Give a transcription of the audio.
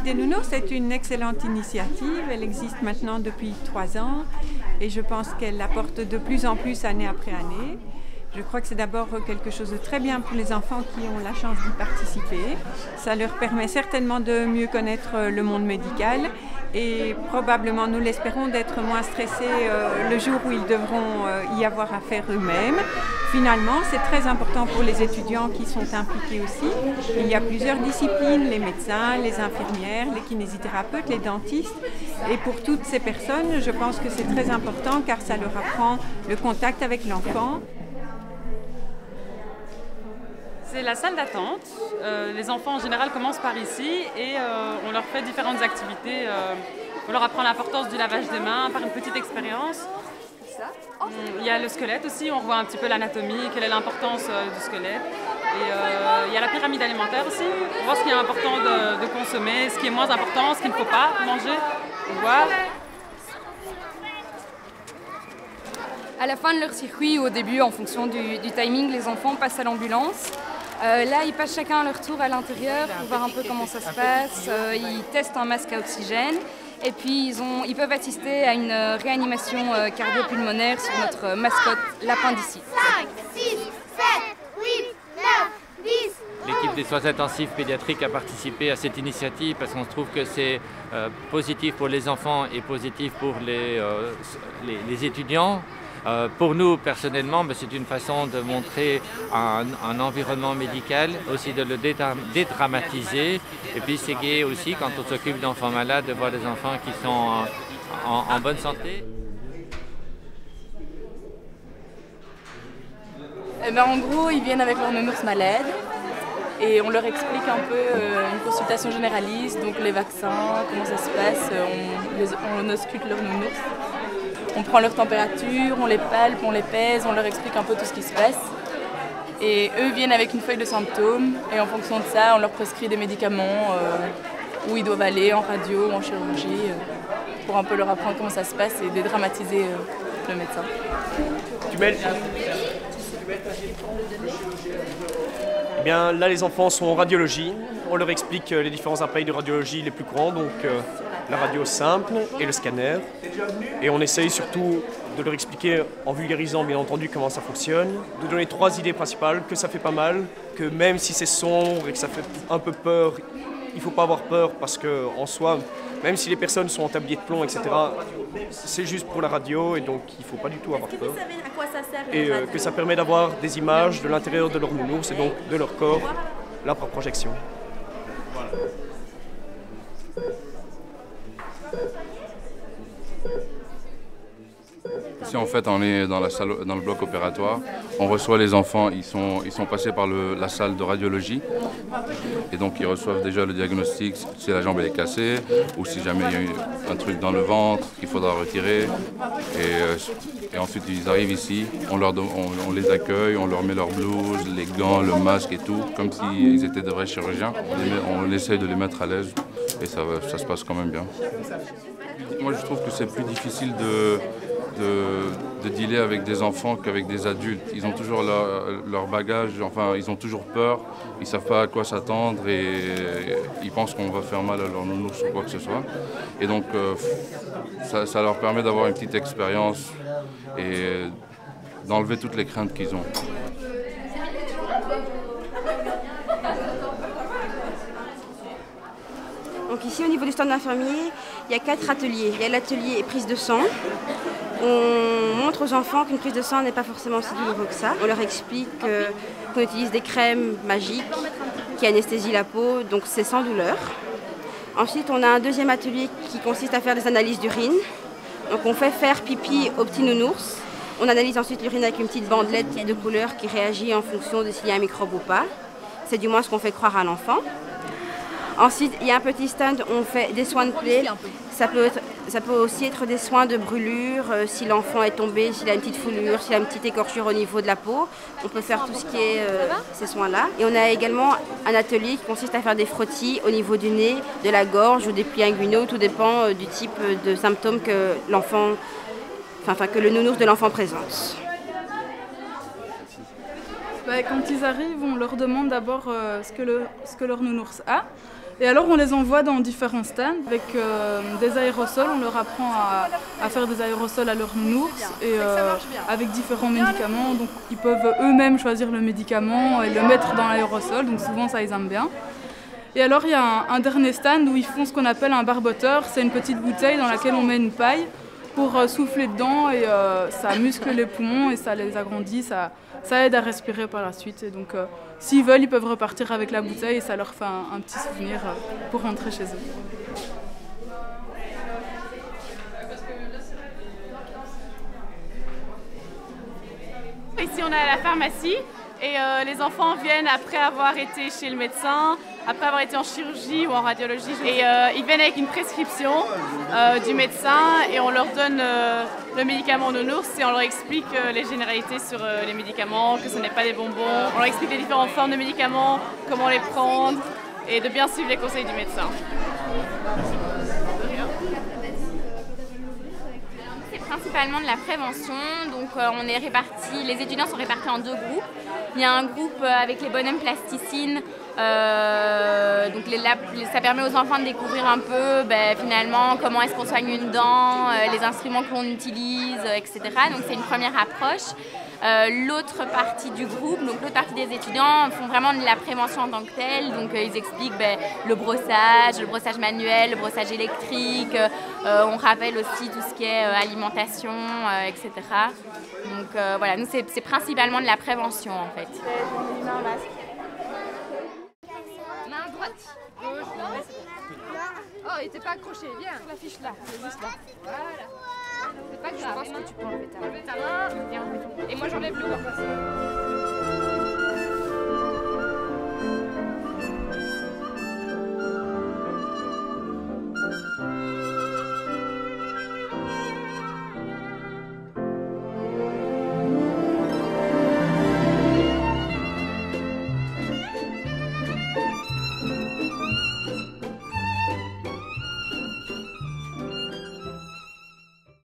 des nounours est une excellente initiative. Elle existe maintenant depuis 3 ans et je pense qu'elle apporte de plus en plus année après année. Je crois que c'est d'abord quelque chose de très bien pour les enfants qui ont la chance d'y participer. Ça leur permet certainement de mieux connaître le monde médical et probablement, nous l'espérons, d'être moins stressés le jour où ils devront y avoir affaire eux-mêmes. Finalement, c'est très important pour les étudiants qui sont impliqués aussi. Il y a plusieurs disciplines, les médecins, les infirmières, les kinésithérapeutes, les dentistes. Et pour toutes ces personnes, je pense que c'est très important car ça leur apprend le contact avec l'enfant. C'est la salle d'attente. Les enfants en général commencent par ici et on leur fait différentes activités. On leur apprend l'importance du lavage des mains par une petite expérience. Il y a le squelette aussi, on revoit un petit peu l'anatomie, quelle est l'importance du squelette. Et il y a la pyramide alimentaire aussi, on voit ce qui est important de consommer, ce qui est moins important, ce qu'il ne faut pas manger, boire. À la fin de leur circuit, au début, en fonction du timing, les enfants passent à l'ambulance. Là, ils passent chacun à leur tour à l'intérieur pour voir un peu comment ça se passe. Ils testent un masque à oxygène. Et puis, ils peuvent assister à une réanimation cardio-pulmonaire sur notre mascotte lapin d'ici. 5, 6, 7, 8, 9, 10. L'équipe des soins intensifs pédiatriques a participé à cette initiative parce qu'on trouve que c'est positif pour les enfants et positif pour les étudiants. Pour nous, personnellement, c'est une façon de montrer un environnement médical, aussi de le dédramatiser. Et puis c'est gai aussi, quand on s'occupe d'enfants malades, de voir des enfants qui sont en bonne santé. En gros, ils viennent avec leur nounours malade et on leur explique un peu une consultation généraliste, donc les vaccins, comment ça se passe, on ausculte leur nounours. On prend leur température, on les palpe, on les pèse, on leur explique un peu tout ce qui se passe. Et eux viennent avec une feuille de symptômes et en fonction de ça, on leur prescrit des médicaments où ils doivent aller, en radio, en chirurgie, pour un peu leur apprendre comment ça se passe et dédramatiser le médecin. Eh bien, là, les enfants sont en radiologie. On leur explique les différents appareils de radiologie les plus courants, donc la radio simple et le scanner. Et on essaye surtout de leur expliquer, en vulgarisant bien entendu comment ça fonctionne, de donner 3 idées principales, que ça fait pas mal, que même si c'est sombre et que ça fait un peu peur, il ne faut pas avoir peur parce qu'en soi, même si les personnes sont en tablier de plomb, etc., c'est juste pour la radio et donc il ne faut pas du tout avoir peur. À quoi ça sert Et que ça permet d'avoir des images de l'intérieur de leur nounours et donc de leur corps, là par projection. Voilà. Ici en fait on est dans la salle, dans le bloc opératoire, on reçoit les enfants, ils sont passés par la salle de radiologie et donc ils reçoivent déjà le diagnostic si la jambe elle est cassée ou si jamais il y a eu un truc dans le ventre qu'il faudra retirer et ensuite ils arrivent ici, on les accueille, on leur met leur blouse, les gants, le masque et tout, comme s'ils étaient de vrais chirurgiens, on essaye de les mettre à l'aise et ça se passe quand même bien. Moi je trouve que c'est plus difficile de dealer avec des enfants qu'avec des adultes. Ils ont toujours leur bagage, enfin ils ont toujours peur, ils ne savent pas à quoi s'attendre et ils pensent qu'on va faire mal à leur nounours ou quoi que ce soit. Et donc ça leur permet d'avoir une petite expérience et d'enlever toutes les craintes qu'ils ont. Donc ici au niveau du stand infirmier, il y a 4 ateliers. Il y a l'atelier prise de sang. On montre aux enfants qu'une prise de sang n'est pas forcément si douloureux que ça. On leur explique qu'on utilise des crèmes magiques qui anesthésient la peau, donc c'est sans douleur. Ensuite, on a un deuxième atelier qui consiste à faire des analyses d'urine. Donc on fait faire pipi au petit nounours. On analyse ensuite l'urine avec une petite bandelette de couleur qui réagit en fonction de s'il y a un microbe ou pas. C'est du moins ce qu'on fait croire à l'enfant. Ensuite, il y a un petit stand où on fait des soins de plaie. Ça peut aussi être des soins de brûlure, si l'enfant est tombé, s'il a une petite foulure, s'il a une petite écorchure au niveau de la peau. On peut faire tout ce qui est ces soins-là. Et on a également un atelier qui consiste à faire des frottis au niveau du nez, de la gorge ou des plis inguinaux. Tout dépend du type de symptômes que que le nounours de l'enfant présente. Quand ils arrivent, on leur demande d'abord ce que leur nounours a. Et alors on les envoie dans différents stands avec des aérosols, on leur apprend à faire des aérosols à leur nounours et avec différents médicaments. Donc ils peuvent eux-mêmes choisir le médicament et le mettre dans l'aérosol, donc souvent ça ils aiment bien. Et alors il y a un dernier stand où ils font ce qu'on appelle un barboteur, c'est une petite bouteille dans laquelle on met une paille pour souffler dedans et ça muscle les poumons et ça les agrandit, ça aide à respirer par la suite. Et donc s'ils veulent, ils peuvent repartir avec la bouteille et ça leur fait un petit souvenir pour rentrer chez eux. Ici on est à la pharmacie et les enfants viennent après avoir été chez le médecin, après avoir été en chirurgie ou en radiologie. Et ils viennent avec une prescription du médecin et on leur donne le médicament nounours et on leur explique les généralités sur les médicaments, que ce n'est pas des bonbons. On leur explique les différentes formes de médicaments, comment les prendre et de bien suivre les conseils du médecin. Principalement de la prévention, donc on est répartis, les étudiants sont répartis en deux groupes. Il y a un groupe avec les bonhommes plasticines, donc ça permet aux enfants de découvrir un peu finalement comment est-ce qu'on soigne une dent, les instruments que l'on utilise, etc. Donc c'est une première approche. L'autre partie du groupe, donc l'autre partie des étudiants font vraiment de la prévention en tant que telle, donc ils expliquent le brossage manuel, le brossage électrique, on rappelle aussi tout ce qui est alimentation, etc. Donc voilà, nous c'est principalement de la prévention en fait. Main droite, gauche, oh, il était pas accroché, viens, la fiche là, c'est juste là. Voilà. C'est pas grave, je pense que tu peux enlever ta main. Et moi j'enlève le doigt.